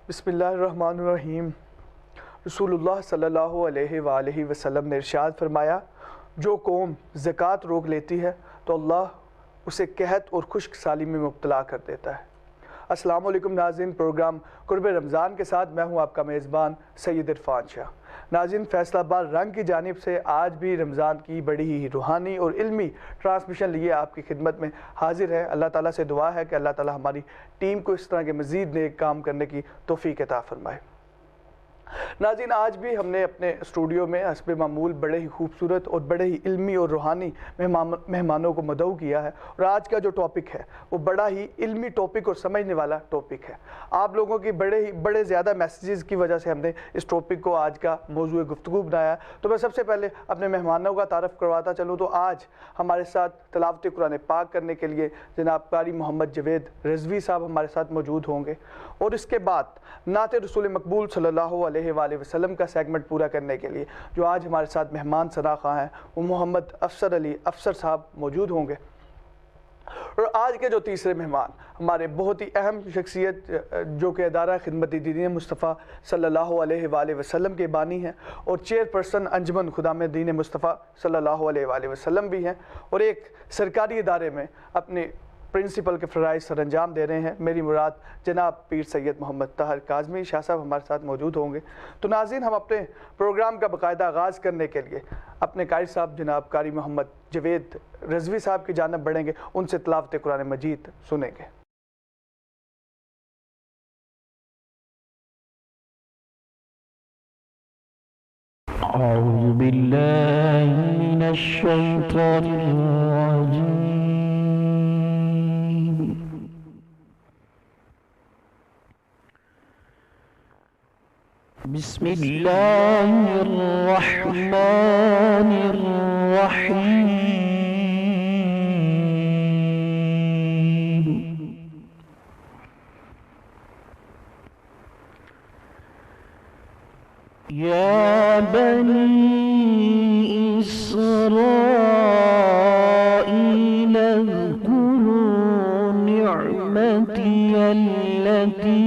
بسم اللہ الرحمن الرحیم۔ رسول اللہ صلی اللہ علیہ وآلہ وسلم نے ارشاد فرمایا، جو قوم زکوٰۃ روک لیتی ہے تو اللہ اسے قحط اور خشک سالی میں مبتلا کر دیتا ہے۔ السلام علیکم ناظرین، پروگرام قرب رمضان کے ساتھ میں ہوں آپ کا میزبان سید عرفان شاہ۔ ناظرین، فیصل آباد رنگ کی جانب سے آج بھی رمضان کی بڑی ہی روحانی اور علمی ٹرانسمیشن لیے آپ کی خدمت میں حاضر ہے۔ اللہ تعالیٰ سے دعا ہے کہ اللہ تعالیٰ ہماری ٹیم کو اس طرح کے مزید نیک کام کرنے کی توفیق عطا فرمائے۔ ناظرین، آج بھی ہم نے اپنے اسٹوڈیو میں حسب معمول بڑے ہی خوبصورت اور بڑے ہی علمی اور روحانی مہمانوں کو مدعو کیا ہے، اور آج کا جو ٹاپک ہے وہ بڑا ہی علمی ٹاپک اور سمجھنے والا ٹاپک ہے۔ آپ لوگوں کی بڑے زیادہ میسیجز کی وجہ سے ہم نے اس ٹاپک کو آج کا موضوع گفتگو بنایا ہے۔ تو میں سب سے پہلے اپنے مہمانوں کا تعارف کرواتا چلوں تو آج ہمارے ساتھ تلاوت قرآن پاک کرنے کے لیے جناب قاری محمد جوید رضوی صاحب ہمارے ساتھ موجود ہوں گے، اور اس کے بعد نعت رسول مقبول صلی اللہ علیہ وآلہ وسلم کا سیگمنٹ پورا کرنے کے لیے جو آج ہمارے ساتھ مہمان سراخواں ہیں وہ محمد افسر علی افسر صاحب موجود ہوں گے۔ اور آج کے جو تیسرے مہمان ہمارے بہت ہی اہم شخصیت جو کہ ادارہ خدمت دین مصطفیٰ صلی اللہ علیہ وآلہ وسلم کے بانی ہیں اور چیئرپرسن انجمن خدام دین مصطفیٰ صلی اللہ علیہ وآلہ وسلم بھی ہیں، اور ایک سرکاری ادارے میں اپنے پرنسپل کے فرائض سر انجام دے رہے ہیں۔ میری مراد جناب پیر سید محمد طاہر کاظمی شاہ صاحب ہمارے ساتھ موجود ہوں گے۔ تو ناظرین، ہم اپنے پروگرام کا باقاعدہ آغاز کرنے کے لیے اپنے قاری صاحب جناب قاری محمد جوید رضوی صاحب کی جانب بڑھیں گے، ان سے تلاوت قرآن مجید سنیں گے۔ اعوذ باللہ من الشیطان الرجیم، بسم اللہ الرحمن الرحیم۔ یا بنی اسرائیل اذکروا نعمتی التي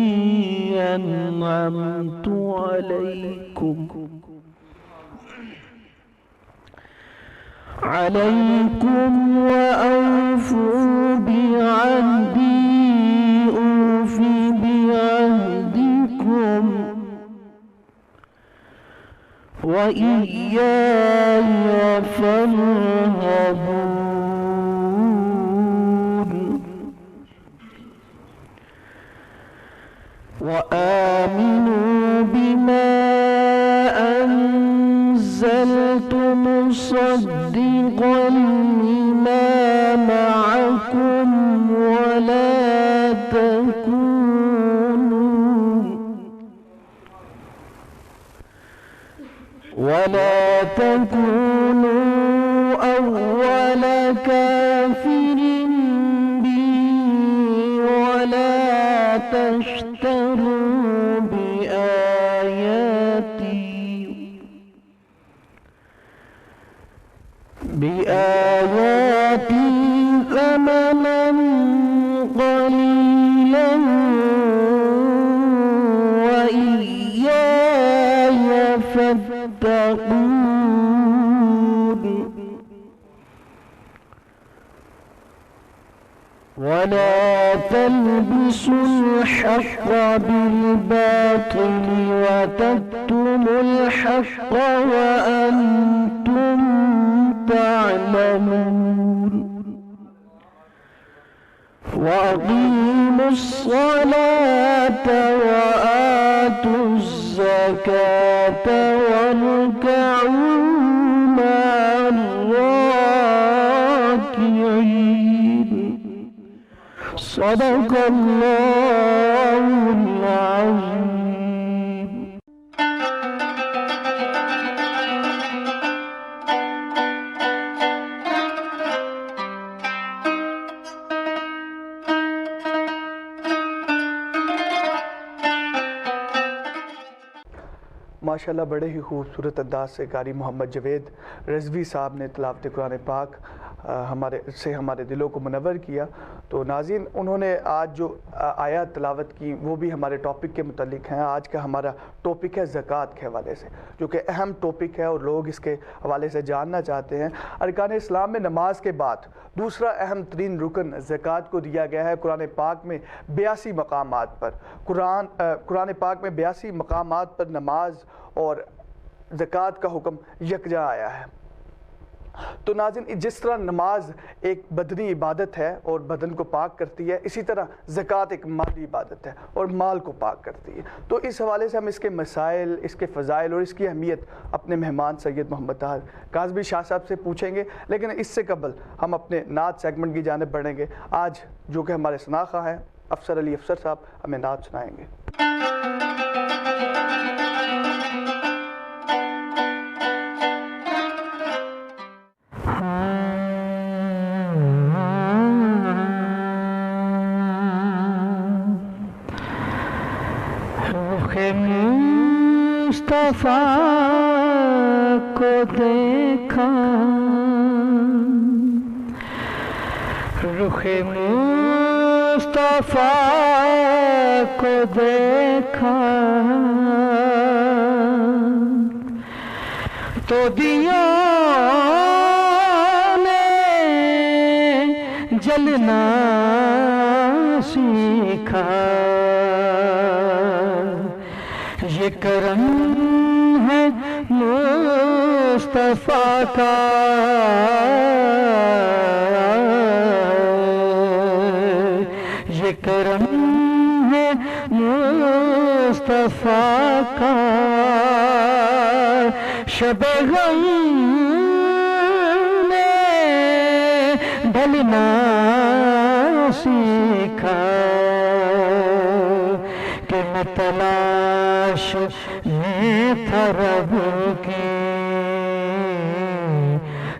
انعمت علیکم وأوفوا بعہدی اوف بعہدکم وإياي فارهبون وآمنوا بما أنزلت مصدقا لما معكم ولا تكونوا أول كافر به ولا تشتروا بآياتي ثمنا قليلا وإياي فاتقون ولا تلبسوا الحق بالباطل وتكتموا الحق وأنتم تعلمون وأقيموا الصلاة وآتوا الزكاة واركعوا مع الراكعين صدق الله العظيم۔ ماشاءاللہ بڑے ہی خوبصورت انداز سے قاری محمد جوید رضوی صاحب نے تلاوت قرآن پاک ہمارے دلوں کو منور کیا۔ تو ناظرین، انہوں نے آج جو آیات تلاوت کی وہ بھی ہمارے ٹاپک کے متعلق ہیں۔ آج کا ہمارا ٹاپک ہے زکوٰۃ کے حوالے سے، جو کہ اہم ٹاپک ہے اور لوگ اس کے حوالے سے جاننا چاہتے ہیں۔ ارکان اسلام میں نماز کے بعد دوسرا اہم ترین رکن زکوٰۃ کو دیا گیا ہے۔ قرآن پاک میں 82 مقامات پر قرآن پاک میں 82 مقامات پر نماز اور زکوٰۃ کا حکم یکجا آیا ہے۔ تو ناظرین، جس طرح نماز ایک بدنی عبادت ہے اور بدن کو پاک کرتی ہے، اسی طرح زکوٰۃ ایک مالی عبادت ہے اور مال کو پاک کرتی ہے۔ تو اس حوالے سے ہم اس کے مسائل، اس کے فضائل اور اس کی اہمیت اپنے مہمان سید محمد طاہر کاظمی شاہ صاحب سے پوچھیں گے، لیکن اس سے قبل ہم اپنے نعت سیگمنٹ کی جانب بڑھیں گے۔ آج جو کہ ہمارے ثناءخواں ہیں افسر علی افسر صاحب ہمیں نعت سنائیں گے۔ مصطفیٰ کو دیکھا، رخ مصطفیٰ کو دیکھا تو دیا نے جلنا سیکھا۔ یہ کرم ہے مصطفیٰ کا، یہ کرم ہے مصطفیٰ کا۔ شب غم نے ڈھلنا سیکھا کہ میں تلاش میں تھا رب کی،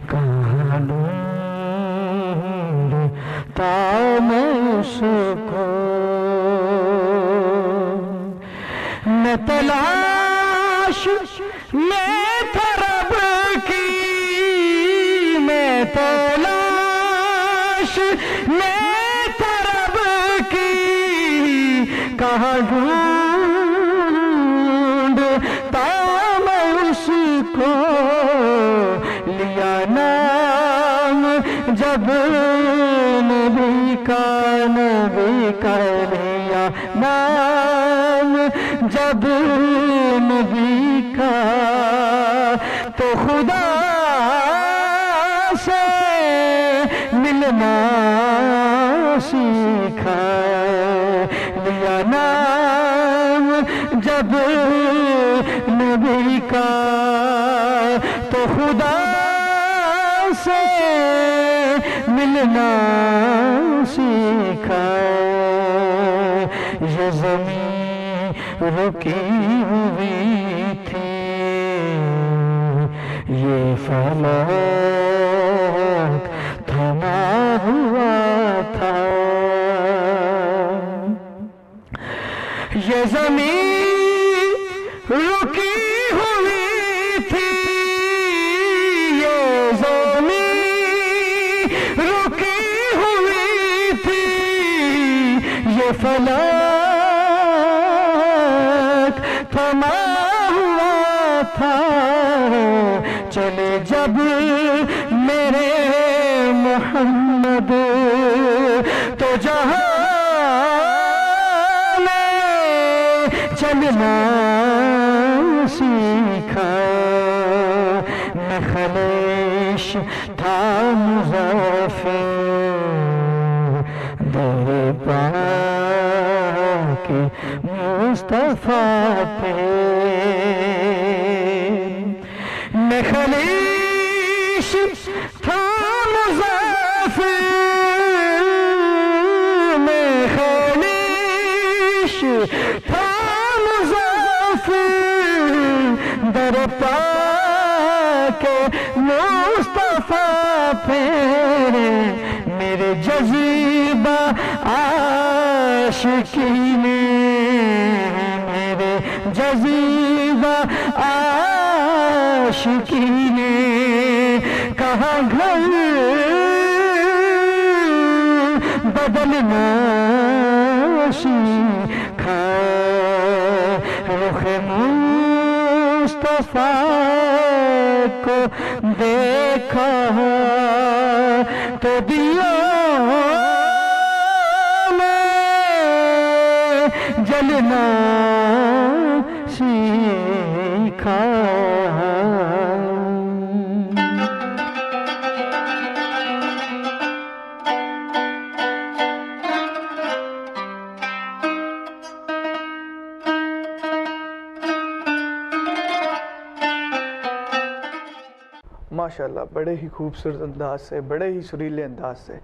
کہاں ڈھونڈتا میں اس کو۔ میں تلاش میں تھا رب کی، میں تلاش میں تھا رب کی، کہاں ڈھونڈتا میں اس کو۔ لیا نام جب نبی کا لیا نام جب نبی کا، تو خدا سے ملنا سیکھا۔ لیا نام جب نبی کا، تو خدا سے ملنا سیکھا۔ یہ زمین رکی ہوئی تھی، یہ فلک تھما ہوا تھا۔ یہ زمین رکی ہوئی تھی، یہ زمین رکی ہوئی تھی، یہ فلک تھما ہوا تھا۔ چلے جب میرے محمد تو جہاں چلنا سیکھا۔ میں خلیش تھا مظفر در پاک مصطفیٰ پہ، میں خلیش تھا مظفر، میں خلیش تھا در پاک مصطفیٰ پہ۔ میرے جذبہ عاشقی نے، میرے جذبہ عاشقی نے، کہاں گھر بدلنا سیکھا رخ مصطفیٰ کو دیکھا تو دلوں میں جلنا سیکھا ماشاءاللہ بڑے ہی خوبصورت انداز سے، بڑے ہی سریلے انداز سے،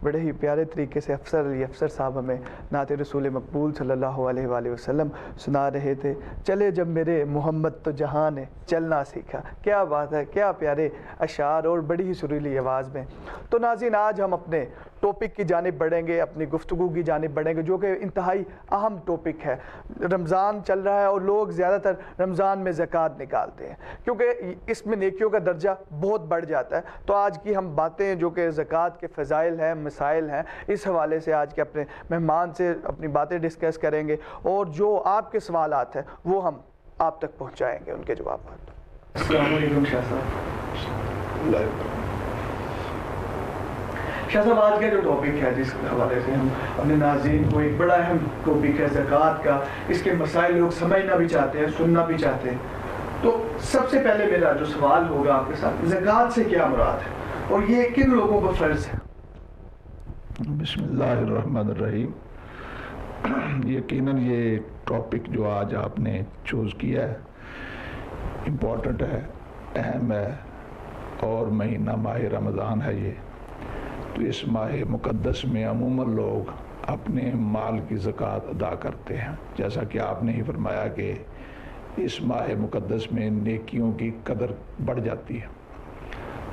بڑے ہی پیارے طریقے سے افسر علی افسر صاحب ہمیں نعت رسول مقبول صلی اللہ علیہ وآلہ وسلم سنا رہے تھے۔ چلے جب میرے محمد تو جہاں نے چلنا سیکھا۔ کیا بات ہے، کیا پیارے اشعار اور بڑی ہی سریلی آواز میں۔ تو ناظرین آج ہم اپنے ٹاپک کی جانب بڑھیں گے، اپنی گفتگو کی جانب بڑھیں گے، جو کہ انتہائی اہم ٹاپک ہے۔ رمضان چل رہا ہے اور لوگ زیادہ تر رمضان میں زکوٰۃ نکالتے ہیں کیونکہ اس میں نیکیوں کا درجہ بہت بڑھ جاتا ہے۔ تو آج کی ہم باتیں جو کہ زکوٰۃ کے فضائل ہیں، مسائل ہیں، اس حوالے سے آج کے اپنے مہمان سے اپنی باتیں ڈسکس کریں گے اور جو آپ کے سوالات ہیں وہ ہم آپ تک پہنچائیں گے، ان کے جوابات۔ السلام علیکم شاہ صاحب۔ شاہ صاحب آج کا جو ٹاپک ہے جس کے حوالے سے ہم اپنے ناظرین کو، ایک بڑا اہم ٹاپک ہے زکوٰۃ کا، اس کے مسائل لوگ سمجھنا بھی چاہتے ہیں، سننا بھی چاہتے ہیں۔ تو سب سے پہلے میرا جو سوال ہوگا آپ کے ساتھ، زکوٰۃ سے کیا مراد ہے اور یہ کن لوگوں پر فرض ہے؟ بسم اللہ الرحمن الرحیم۔ یقیناً یہ ٹاپک جو آج آپ نے چوز کیا ہے امپورٹنٹ ہے، اہم ہے، اور مہینہ ماہ رمضان ہے یہ۔ تو اس ماہ مقدس میں عموماً لوگ اپنے مال کی زکوٰۃ ادا کرتے ہیں، جیسا کہ آپ نے ہی فرمایا کہ اس ماہ مقدس میں نیکیوں کی قدر بڑھ جاتی ہے۔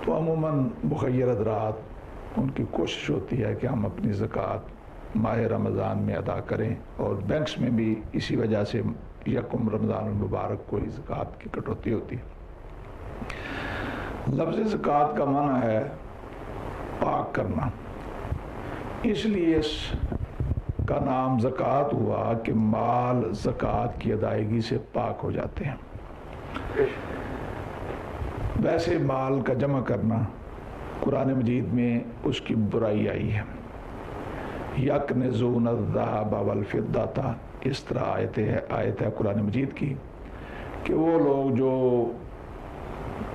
تو عموماً مخیر حضرات ان کی کوشش ہوتی ہے کہ ہم اپنی زکوٰۃ ماہ رمضان میں ادا کریں، اور بینکس میں بھی اسی وجہ سے یکم رمضان المبارک کو زکوٰۃ کی کٹوتی ہوتی ہے۔ لفظ زکوٰۃ کا معنی ہے پاک کرنا، اس لیے اس کا نام زکوٰۃ ہوا کہ مال زکوٰۃ کی ادائیگی سے پاک ہو جاتے ہیں۔ ویسے مال کا جمع کرنا قرآن مجید میں اس کی برائی آئی ہے۔ یکنزون الذھب والفضۃ، اس طرح آیت ہے قرآن مجید کی کہ وہ لوگ جو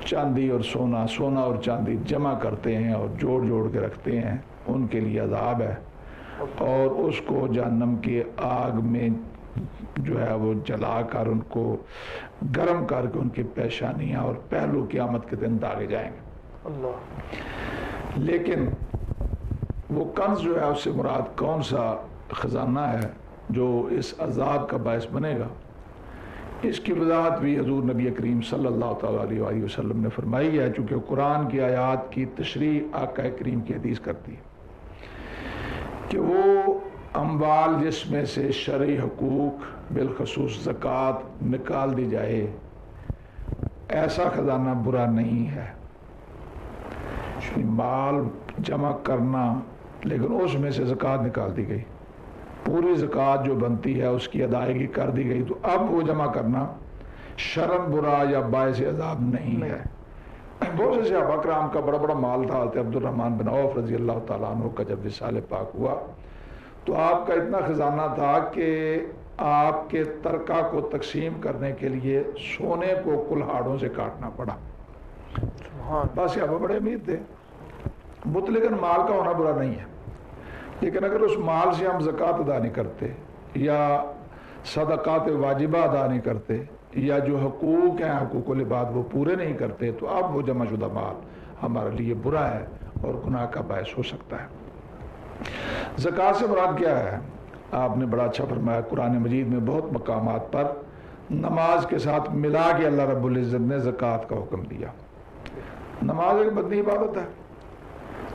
چاندی اور سونا اور چاندی جمع کرتے ہیں اور جوڑ جوڑ کے رکھتے ہیں، ان کے لیے عذاب ہے، اور اس کو جہنم کی آگ میں جو ہے وہ جلا کر ان کو گرم کر کے ان کی پیشانیاں اور پہلو قیامت کے دن داغے جائیں گے۔ اللہ۔ لیکن وہ کنز جو ہے اس سے مراد کون سا خزانہ ہے جو اس عذاب کا باعث بنے گا، اس کی وضاحت بھی حضور نبی کریم صلی اللہ تعالیٰ علیہ وآلہ وسلم نے فرمائی ہے، چونکہ قرآن کی آیات کی تشریح آقا کریم کی حدیث کرتی ہے کہ وہ اموال جس میں سے شرعی حقوق بالخصوص زکوٰۃ نکال دی جائے، ایسا خزانہ برا نہیں ہے۔ مال جمع کرنا، لیکن اس میں سے زکوٰۃ نکال دی گئی، پوری زکوٰۃ جو بنتی ہے اس کی ادائیگی کر دی گئی، تو اب وہ جمع کرنا شرم برا یا باعث عذاب نہیں ہے۔ بہت سے صحابہ کرام کا بڑا بڑا مال تھا۔ حضرت عبد الرحمن بن عوف رضی اللہ تعالیٰ عنہ کا جب وصال پاک ہوا تو آپ کا اتنا خزانہ تھا کہ آپ کے ترکہ کو تقسیم کرنے کے لیے سونے کو کلہاڑوں سے کاٹنا پڑا۔ بس صحابہ بڑے امیر تھے، لیکن مال کا ہونا برا نہیں ہے، لیکن اگر اس مال سے ہم زکوٰۃ ادا نہیں کرتے یا صدقات واجبہ ادا نہیں کرتے یا جو حقوق ہیں حقوق العباد وہ پورے نہیں کرتے، تو اب وہ جمع شدہ مال ہمارے لیے برا ہے اور گناہ کا باعث ہو سکتا ہے۔ زکوٰۃ سے مراد کیا ہے؟ آپ نے بڑا اچھا فرمایا، قرآن مجید میں بہت مقامات پر نماز کے ساتھ ملا کے اللہ رب العزت نے زکوٰۃ کا حکم دیا۔ نماز ایک بدنی عبادت ہے،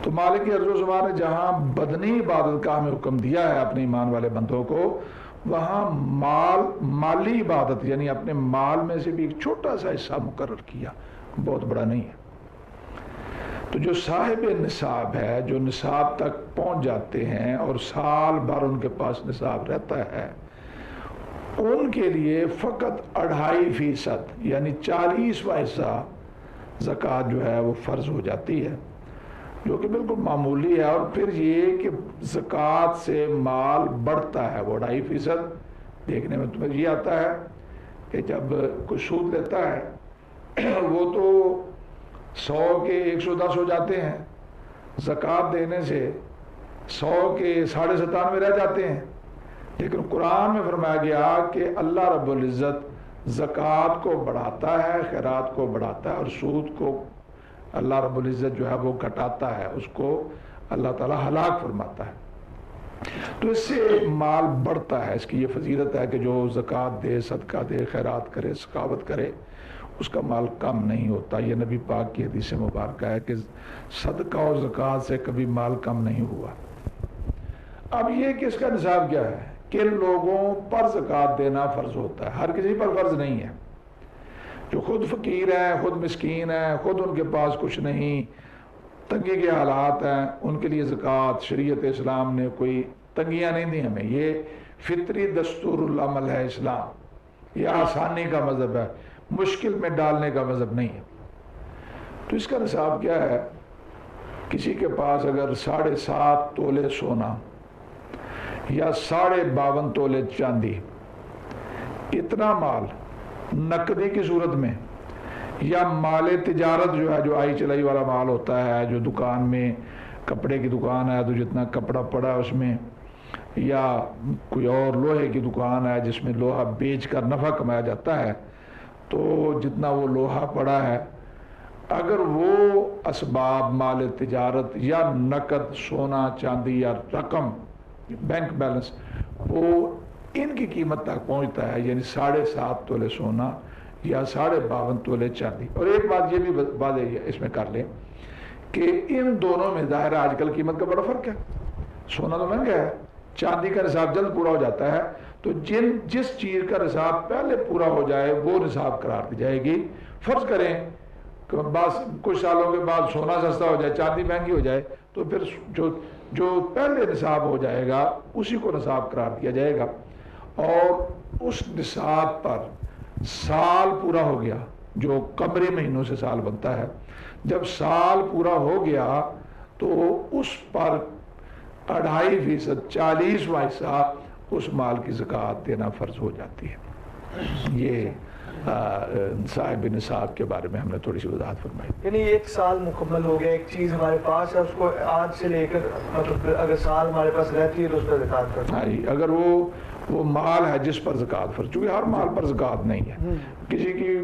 تو مالک ارض و زمان نے جہاں بدنی عبادت کا ہمیں حکم دیا ہے اپنے ایمان والے بندوں کو، وہاں مالی عبادت یعنی اپنے مال میں سے بھی ایک چھوٹا سا حصہ مقرر کیا، بہت بڑا نہیں ہے۔ تو جو صاحب نصاب ہے، جو نصاب تک پہنچ جاتے ہیں اور سال بھر ان کے پاس نصاب رہتا ہے، ان کے لیے فقط 2.5% یعنی 40واں حصہ زکوٰۃ جو ہے وہ فرض ہو جاتی ہے، جو کہ بالکل معمولی ہے۔ اور پھر یہ کہ زکوٰۃ سے مال بڑھتا ہے، وہ 2.5% دیکھنے میں تمہیں یہ آتا ہے کہ جب کوئی سود لیتا ہے وہ تو 100 کے 110 ہو جاتے ہیں، زکوٰۃ دینے سے 100 کے 97.5 رہ جاتے ہیں، لیکن قرآن میں فرمایا گیا کہ اللہ رب العزت زکوٰۃ کو بڑھاتا ہے، خیرات کو بڑھاتا ہے، اور سود کو اللہ رب العزت جو ہے وہ گھٹاتا ہے، اس کو اللہ تعالیٰ ہلاک فرماتا ہے۔ تو اس سے مال بڑھتا ہے، اس کی یہ فضیلت ہے کہ جو زکوٰۃ دے، صدقہ دے، خیرات کرے، سخاوت کرے، اس کا مال کم نہیں ہوتا۔ یہ نبی پاک کی حدیث مبارکہ ہے کہ صدقہ اور زکوٰۃ سے کبھی مال کم نہیں ہوا۔ اب یہ کہ اس کا نصاب کیا ہے، کن لوگوں پر زکوٰۃ دینا فرض ہوتا ہے؟ ہر کسی پر فرض نہیں ہے۔ جو خود فقیر ہیں، خود مسکین ہیں، خود ان کے پاس کچھ نہیں، تنگی کے حالات ہیں، ان کے لیے زکوٰۃ شریعت اسلام نے کوئی تنگیاں نہیں دی ہمیں۔ یہ فطری دستور العمل ہے اسلام، یہ آسانی کا مذہب ہے، مشکل میں ڈالنے کا مذہب نہیں ہے۔ تو اس کا نصاب کیا ہے؟ کسی کے پاس اگر 7.5 تولے سونا یا 52.5 تولے چاندی، اتنا مال نقدی کی صورت میں یا مال تجارت جو ہے، جو آئی چلائی والا مال ہوتا ہے، جو دکان میں کپڑے کی دکان ہے تو جتنا کپڑا پڑا ہے اس میں، یا کوئی اور لوہے کی دکان ہے جس میں لوہا بیچ کر نفع کمایا جاتا ہے، تو جتنا وہ لوہا پڑا ہے، اگر وہ اسباب مال تجارت یا نقد سونا چاندی یا رقم بینک بیلنس وہ ان کی قیمت تک پہنچتا ہے، یعنی 7.5 تولے سونا یا 52.5 تولے چاندی۔ اور ایک بات یہ بھی واضح اس میں کر لیں کہ ان دونوں میں ظاہر ہے آج کل قیمت کا بڑا فرق ہے، سونا تو مہنگا ہے، چاندی کا نصاب جلد پورا ہو جاتا ہے، تو جس چیز کا نصاب پہلے پورا ہو جائے وہ نصاب قرار دی جائے گی۔ فرض کریں کہ بعض کچھ سالوں کے بعد سونا سستا ہو جائے، چاندی مہنگی ہو جائے، تو پھر جو پہلے نصاب ہو جائے گا اسی کو نصاب قرار دیا جائے گا، اور اس نصاب پر سال پورا ہو گیا، جو قمری مہینوں سے سال بنتا ہے، جب سال پورا ہو گیا تو اس پر 2.5% 40واں حصہ اس مال کی زکوٰۃ دینا فرض ہو جاتی ہے۔ یہ صاحب نصاب کے بارے میں ہم نے تھوڑی سی وضاحت فرمائی۔ یعنی 1 سال مکمل ہو گیا، ایک چیز ہمارے پاس ہے، اس کو آج سے لے کر مطلب اگر سال ہمارے پاس رہتی ہے تو اس پر زکوٰۃ کرنا۔ ہاں جی، اگر وہ مال ہے جس پر زکوٰۃ فرض، چونکہ ہر مال پر زکوٰۃ نہیں ہے، کسی کی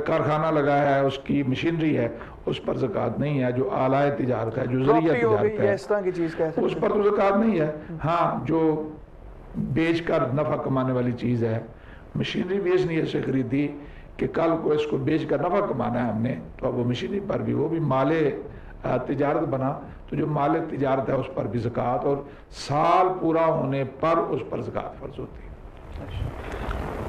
کارخانہ لگایا ہے، اس کی مشینری ہے، اس پر زکوٰۃ نہیں ہے، جو آلائے تجارت ہے، جو ذریعہ تجارت ہے، اس طرح کی چیز اس پر تو زکوٰۃ نہیں ہے۔ ہاں، جو بیچ کر نفع کمانے والی چیز ہے، مشینری بھی اس لیے سے خریدی کہ کل کو اس کو بیچ کر نفع کمانا ہے ہم نے، تو اب وہ مشینری پر بھی وہ بھی مال تجارت بنا، تو جو مال تجارت ہے اس پر بھی زکوٰۃ، اور سال پورا ہونے پر اس پر زکوٰۃ فرض ہوتی ہے۔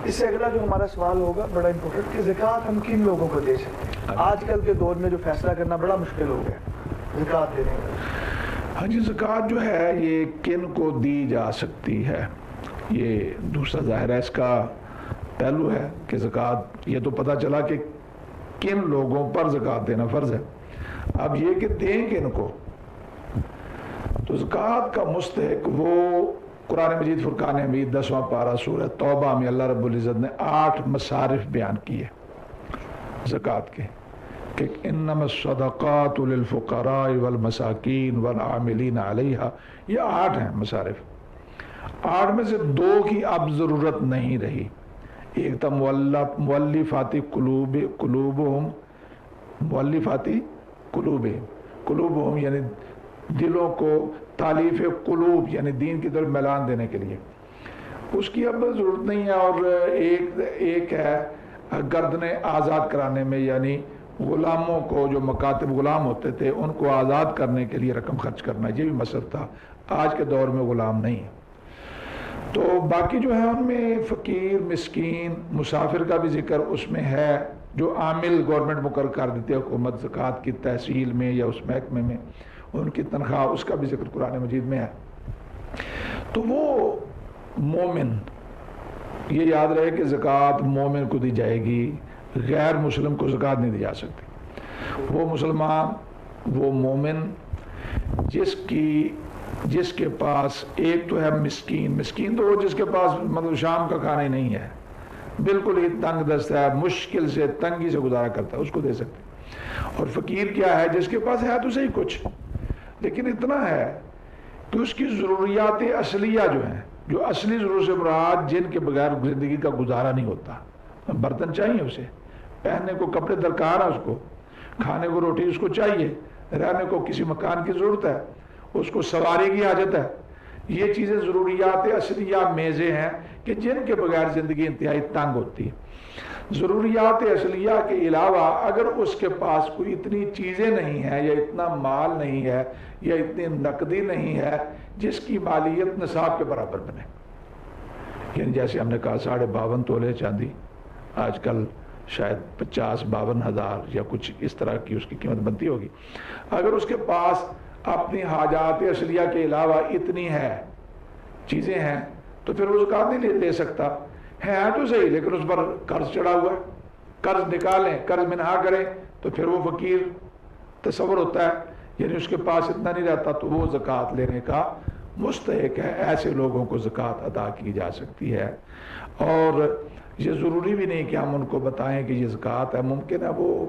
اس سے اگلا جو ہمارا سوال ہوگا بڑا امپورٹنٹ کہ زکوٰۃ ہم کن لوگوں کو دے سکتے ہیں؟ آج کل کے دور میں جو فیصلہ کرنا بڑا مشکل ہو گیا زکوٰۃ دینے کا۔ ہاں جی، زکوٰۃ جو ہے یہ کن کو دی جا سکتی ہے، یہ دوسرا ظاہر ہے اس کا پہلو ہے کہ زکوٰۃ، یہ تو پتہ چلا کہ کن لوگوں پر زکوٰۃ دینا فرض ہے، اب یہ کہ دیں کن کو۔ تو زکوٰۃ کا مستحق وہ قرآن مجید فرقان حمید 10واں پارہ سورہ توبہ میں اللہ رب العزت نے 8 مصارف بیان کیے زکوٰۃ کے، کہ انما الصدقات للفقراء والمساکین والعاملین علیہا، یہ 8 ہیں مصارف۔ 8 میں سے 2 کی اب ضرورت نہیں رہی، ایک تھا مؤلفات قلوبہم، قلوبہم یعنی دلوں کو تالیف قلوب یعنی دین کی طرف میلان دینے کے لیے، اس کی اب ضرورت نہیں ہے۔ اور ایک ہے گردنیں آزاد کرانے میں، یعنی غلاموں کو، جو مکاتب غلام ہوتے تھے ان کو آزاد کرنے کے لیے رقم خرچ کرنا، یہ بھی مصرف تھا، آج کے دور میں غلام نہیں ہے۔ تو باقی جو ہے ان میں فقیر، مسکین، مسافر کا بھی ذکر اس میں ہے، جو عامل گورنمنٹ مقرر کر دیتے ہیں حکومت زکوٰۃ کی تحصیل میں یا اس محکمے میں، ان کی تنخواہ، اس کا بھی ذکر قرآن مجید میں ہے. تو وہ مومن، یہ یاد رہے کہ زکوٰۃ مومن کو دی جائے گی، غیر مسلم کو زکوٰۃ نہیں دی جا سکتی. وہ مسلمان، وہ مومن جس کے پاس ایک تو ہے مسکین تو وہ جس کے پاس مطلب شام کا کھانا ہی نہیں ہے، بالکل ہی تنگ دست ہے، مشکل سے تنگی سے گزارا کرتا ہے، اس کو دے سکتے. اور فقیر کیا ہے؟ جس کے پاس ہے تو صحیح کچھ، لیکن اتنا ہے کہ اس کی ضروریات اصلیہ جو ہیں، جو اصلی ضرورت سے مراد جن کے بغیر زندگی کا گزارا نہیں ہوتا. برتن چاہیے اسے، پہننے کو کپڑے درکار ہے، اس کو کھانے کو روٹی اس کو چاہیے، رہنے کو کسی مکان کی ضرورت ہے، اس کو سواری کی حاجت ہے. یہ چیزیں ضروریات اصلیہ میزیں ہیں کہ جن کے بغیر زندگی انتہائی تنگ ہوتی ہے. ضروریات اصلیہ کے علاوہ اگر اس کے پاس کوئی اتنی چیزیں نہیں ہیں یا اتنا مال نہیں ہے یا اتنی نقدی نہیں ہے جس کی مالیت نصاب کے برابر بنے، یعنی جیسے ہم نے کہا 52.5 تولے چاندی، آج کل شاید 50-52 ہزار یا کچھ اس طرح کی اس کی قیمت بنتی ہوگی. اگر اس کے پاس اپنی حاجات اصلیہ کے علاوہ اتنی ہے چیزیں ہیں تو پھر وہ زکوٰۃ نہیں دے سکتا. ہے تو صحیح لیکن اس پر قرض چڑھا ہوا ہے، قرض نکالیں، قرض منہا کریں تو پھر وہ فقیر تصور ہوتا ہے، یعنی اس کے پاس اتنا نہیں رہتا تو وہ زکوٰۃ لینے کا مستحق ہے. ایسے لوگوں کو زکوٰۃ ادا کی جا سکتی ہے. اور یہ ضروری بھی نہیں کہ ہم ان کو بتائیں کہ یہ زکوٰۃ ہے. ممکن ہے وہ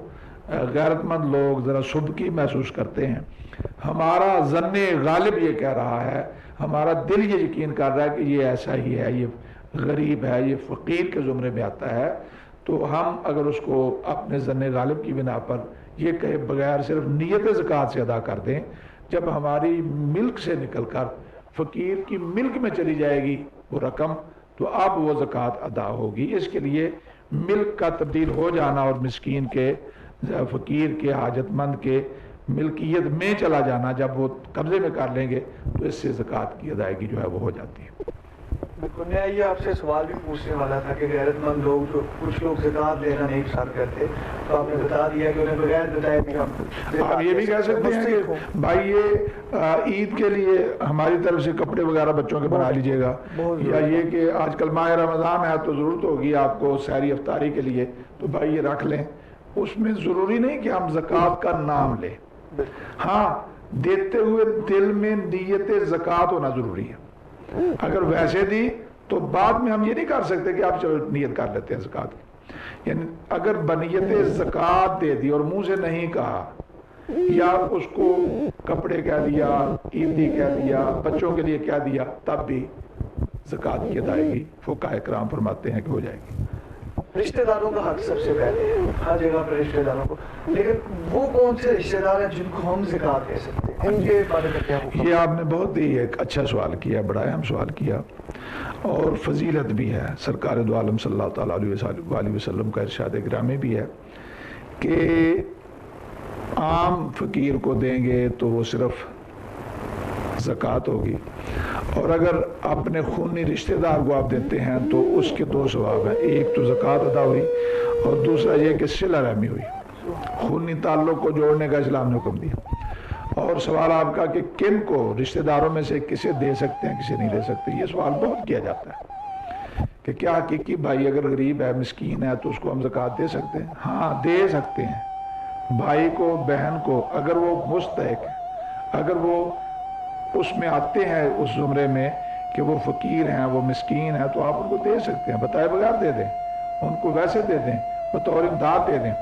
غیرت مند لوگ ذرا سبکی محسوس کرتے ہیں. ہمارا ظن غالب یہ کہہ رہا ہے، ہمارا دل یہ یقین کر رہا ہے کہ یہ ایسا ہی ہے، یہ غریب ہے، یہ فقیر کے زمرے میں آتا ہے. تو ہم اگر اس کو اپنے ظن غالب کی بنا پر یہ کہے بغیر صرف نیت زکوٰۃ سے ادا کر دیں، جب ہماری ملک سے نکل کر فقیر کی ملک میں چلی جائے گی وہ رقم تو اب وہ زکوٰۃ ادا ہوگی. اس کے لیے ملک کا تبدیل ہو جانا اور مسکین کے، فقیر کے، حاجت مند کے ملکیت میں چلا جانا، جب وہ قبضے میں کر لیں گے تو اس سے زکوٰۃ کی ادائیگی جو ہے وہ ہو جاتی ہے. بالکل. میں یہ آپ سے سوال بھی پوچھنے والا تھا کہ غیرت مند لوگ جو کچھ لوگ زکوٰۃ دینا نہیں پسند کرتے، تو آپ نے بتا دیا کہ انہیں بغیر بتائے بھی ہم آپ یہ بھی کہہ سکتے ہیں کہ بھائی یہ عید کے لیے ہماری طرف سے کپڑے وغیرہ بچوں کے بنا لیجئے گا، یا یہ کہ آج کل ماہ رمضان ہے تو ضرورت ہوگی آپ کو سحری افطاری کے لیے، تو بھائی یہ رکھ لیں. اس میں ضروری نہیں کہ ہم زکوٰۃ کا نام لیں. ہاں دیتے ہوئے دل میں نیت زکوٰۃ ہونا ضروری ہے. اگر ویسے دی تو بعد میں ہم یہ نہیں کر سکتے کہ آپ چلو نیت کر لیتے ہیں زکوٰۃ کی. یعنی اگر بنیت زکوٰۃ دے دی اور منہ سے نہیں کہا، یا اس کو کپڑے کہہ دیا، عیدی کہہ دیا، بچوں کے لیے کہہ دیا، تب بھی زکوٰۃ کی ادائیگی فقہاء کرام فرماتے ہیں کہ ہو جائے گی. رشتہ داروں کا حق سب سے پہلے ہر جگہ پر رشتہ داروں کو، لیکن وہ کون سے رشتہ دار ہیں جن کو ہم زکوٰۃ دے سکتے ہیں؟ ان کے بارے میں کیا حکم؟ یہ آپ نے بہت ہی ایک اچھا سوال کیا، بڑا اہم سوال کیا اور فضیلت بھی ہے. سرکار دو عالم صلی اللہ تعالیٰ علیہ وسلم کا ارشاد گرامی بھی ہے کہ عام فقیر کو دیں گے تو وہ صرف زکوٰۃ ہوگی، اور اگر اپنے خونی رشتہ دار کو آپ دیتے ہیں تو اس کے 2 ثواب ہیں. ایک تو زکوٰۃ ادا ہوئی اور دوسرا یہ کہ صلہ رحمی ہوئی. خونی تعلق کو جوڑنے کا اسلام نے حکم دیا. اور سوال آپ کا کہ کن کو رشتہ داروں میں سے کسے دے سکتے ہیں کسے نہیں دے سکتے، یہ سوال بہت کیا جاتا ہے کہ کیا حقیقی بھائی اگر غریب ہے، مسکین ہے تو اس کو ہم زکوٰۃ دے سکتے ہیں؟ ہاں دے سکتے ہیں. بھائی کو، بہن کو، اگر وہ مستحق ہے، اگر وہ اس میں آتے ہیں اس زمرے میں کہ وہ فقیر ہیں، وہ مسکین ہیں، تو آپ ان کو دے سکتے ہیں، بتائے بغیر دے دیں. ان کو ویسے دے دیں، بطور امداد دے دیں.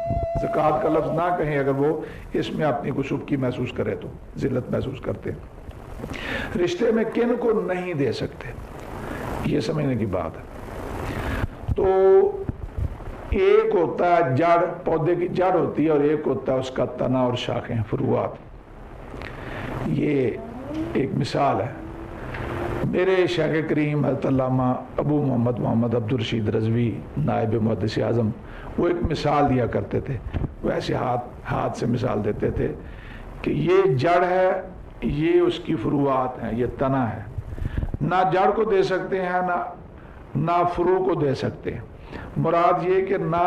زکوٰۃ کا لفظ نہ کہیں اگر وہ اس میں اپنی کو سبکی محسوس کرے تو، ذلت محسوس کرتے. رشتے میں کن کو نہیں دے سکتے یہ سمجھنے کی بات ہے. تو ایک ہوتا ہے جڑ، پودے کی جڑ ہوتی ہے، اور ایک ہوتا ہے اس کا تنا اور شاخیں، فروعات. یہ ایک مثال ہے. میرے شیخ کریم حضرت علامہ ابو محمد عبد الرشید رضوی نائب محدث اعظم، وہ ایک مثال دیا کرتے تھے. وہ ایسے ہاتھ سے مثال دیتے تھے کہ یہ جڑ ہے، یہ اس کی فروعات ہیں، یہ تنا ہے. نہ جڑ کو دے سکتے ہیں نہ فروع کو دے سکتے ہیں. مراد یہ کہ نہ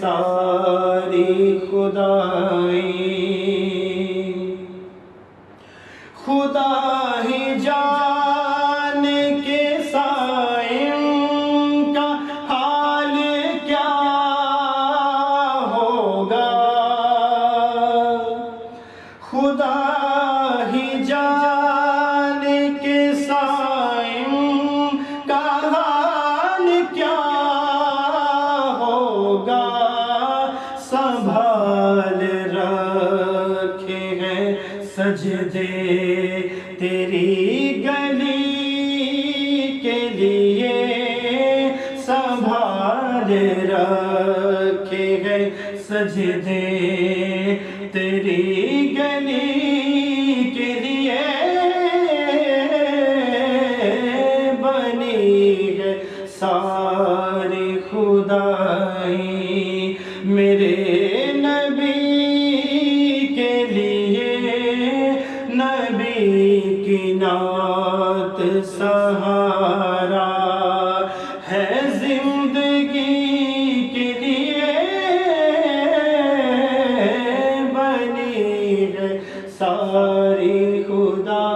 ساری خدائی، خدا ہی جان کے سائن کا حال کیا ہوگا، خدا ہی جان کے سائن کا حال کیا ہوگا، سنبھال رکھے ہیں سجدے تیری گلی کے لیے، سنبھال رکھے ہیں سجدے تیری گلی کے لیے، بنی ہے ساری خدائی میرے نبی کے لیے، نبی کی نعت سہارا ہے زندگی کے لیے، بنی ہے ساری خدا